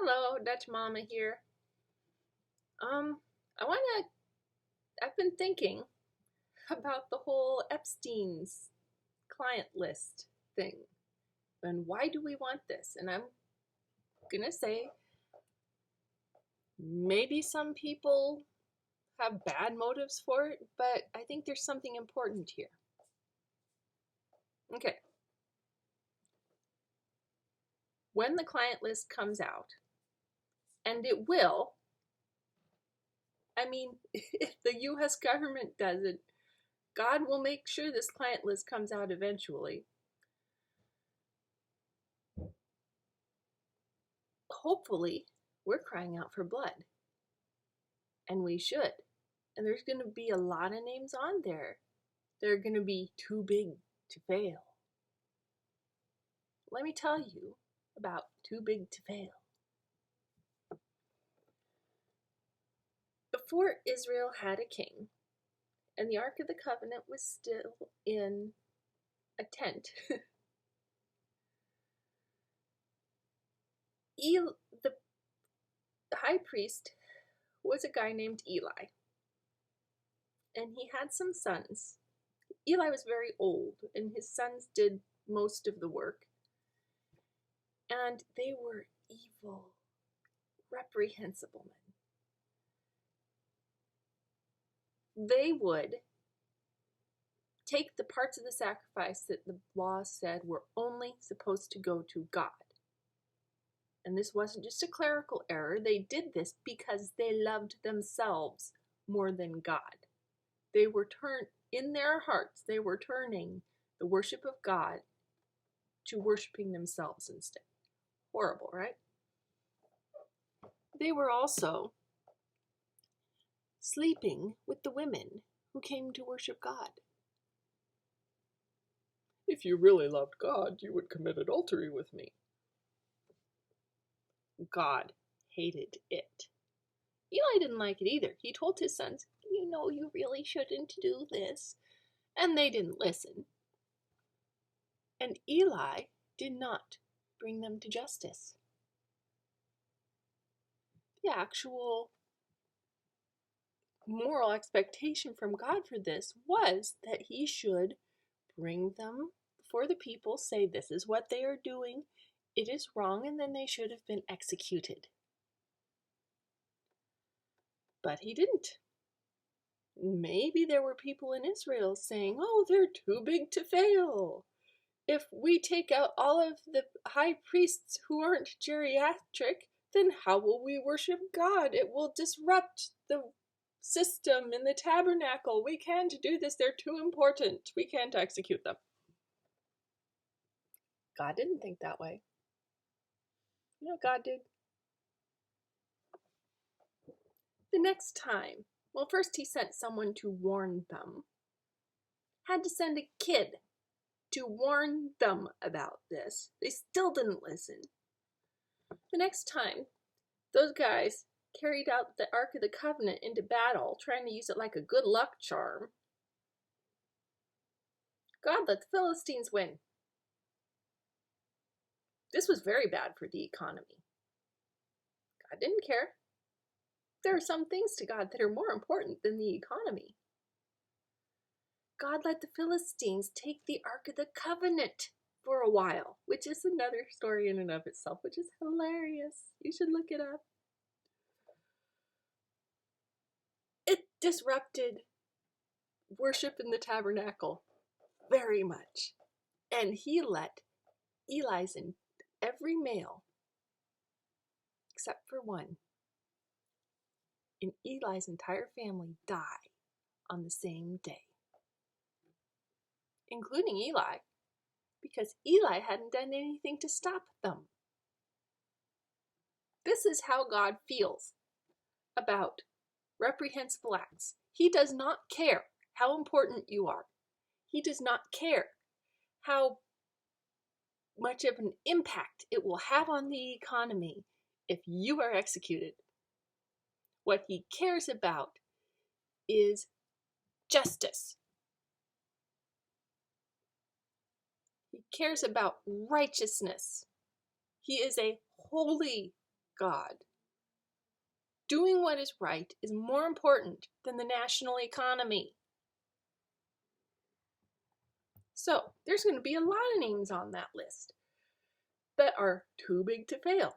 Hello, Dutch Mama here. Um, I wanna I've been thinking about the whole Epstein's client list thing. And why do we want this? And I'm gonna say maybe some people have bad motives for it, but I think there's something important here. Okay. When the client list comes out, and it will, if the US government does it, God will make sure this client list comes out eventually. Hopefully, we're crying out for blood. And we should. And there's going to be a lot of names on there. They're going to be too big to fail. Let me tell you about too big to fail. Before Israel had a king, and the Ark of the Covenant was still in a tent, the high priest was a guy named Eli. And he had some sons. Eli was very old, and his sons did most of the work. And they were evil, reprehensible men. They would take the parts of the sacrifice that the law said were only supposed to go to God. And this wasn't just a clerical error. They did this because they loved themselves more than God. They were in their hearts, they were turning the worship of God to worshiping themselves instead. Horrible, right? They were also sleeping with the women who came to worship God. If you really loved God, you would commit adultery with me. God hated it. Eli didn't like it either. He told his sons, you really shouldn't do this. And they didn't listen. And Eli did not bring them to justice. The actual moral expectation from God for this was that he should bring them before the people, say this is what they are doing, it is wrong, and then they should have been executed. But he didn't. Maybe there were people in Israel saying, they're too big to fail. If we take out all of the high priests who aren't geriatric, then how will we worship God? It will disrupt the system in the tabernacle. We can't do this. They're too important. We can't execute them. God didn't think that way. You know what God did? The next time, first he sent someone to warn them. Had to send a kid to warn them about this. They still didn't listen. The next time, those guys carried out the Ark of the Covenant into battle, trying to use it like a good luck charm. God let the Philistines win. This was very bad for the economy. God didn't care. There are some things to God that are more important than the economy. God let the Philistines take the Ark of the Covenant for a while, which is another story in and of itself, which is hilarious. You should look it up. It disrupted worship in the tabernacle very much. And he let every male, except for one, in Eli's entire family die on the same day. Including Eli, because Eli hadn't done anything to stop them. This is how God feels about reprehensible acts. He does not care how important you are. He does not care how much of an impact it will have on the economy if you are executed. What he cares about is justice. He cares about righteousness. He is a holy God. Doing what is right is more important than the national economy. So, there's going to be a lot of names on that list that are too big to fail.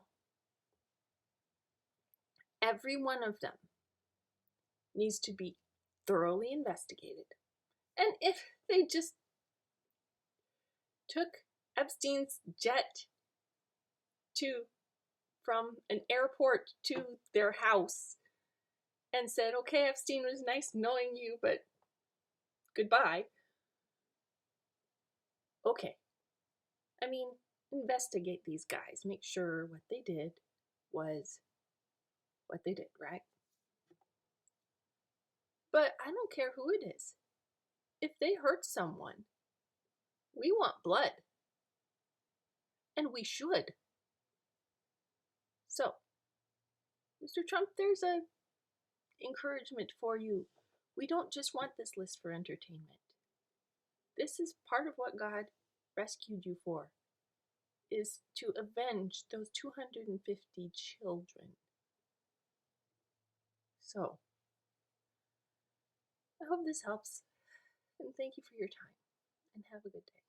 Every one of them needs to be thoroughly investigated. And if they just took Epstein's jet from an airport to their house and said, okay, Epstein, it was nice knowing you, but goodbye. Okay. I mean, investigate these guys. Make sure what they did was what they did, right? But I don't care who it is. If they hurt someone, we want blood. And we should. So, Mr. Trump, there's a encouragement for you. We don't just want this list for entertainment. This is part of what God rescued you for, is to avenge those 250 children. So, I hope this helps, and thank you for your time, and have a good day.